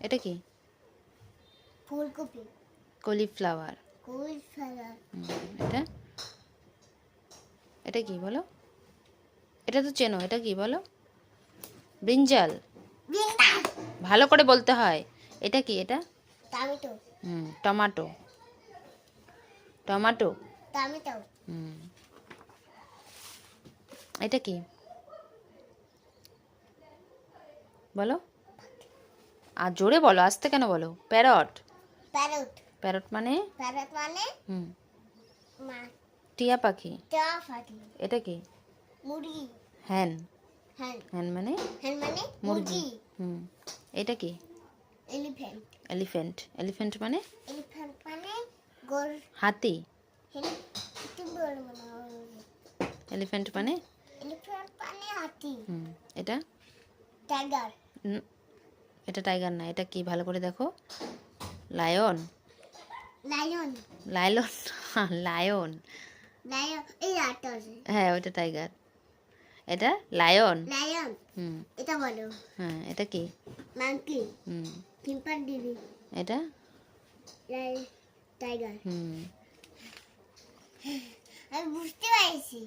এটা কি? ফুলকপি। কলিফ্লাওয়ার। কলিফ্লাওয়ার। এটা এটা কি বলো? এটা তো চেনো, এটা কি বলো? ব্রিঞ্জাল। বিনস। ভালো করে বলতে হয়। এটা কি? এটা টমেটো। টমাটো। টমাটো। টমেটো। হুম। এটা কি বলো? আর জোরে বলো, আস্তে কেন বলো? প্যারট। প্যারট। প্যারট মানে? প্যারট মানে হুম। মা। টিয়া পাখি। টা পাখি। এটা কি? মুরগি। হ্যান। হ্যাঁ। হ্যান মানে? হ্যাঁ মানে মুরগি। মুরগি। হুম। এটা কি? এলিফ্যান্ট। এলিফ্যান্ট। এলিফ্যান্ট মানে? এলিফ্যান্ট মানে গোল। হাতি। হ্যাঁ কি বল মানে? এলিফ্যান্ট মানে? এলিফ্যান্ট মানে হাতি। হুম। এটা? টাইগার। উম, এটা টাইগার না। এটা কি ভালো করে দেখো? Lion. Lion. Nylon. Lion. Lion এই আটটা আছে। হ্যাঁ, ওইটা টাইগার। এটা লায়ন। লায়ন। হুম। এটা বলো। হ্যাঁ, এটা কি? মাঙ্কি। হুম। চিম্পাঞ্জি। এটা? টাইগার। হুম। আমি বুঝতে পারছি।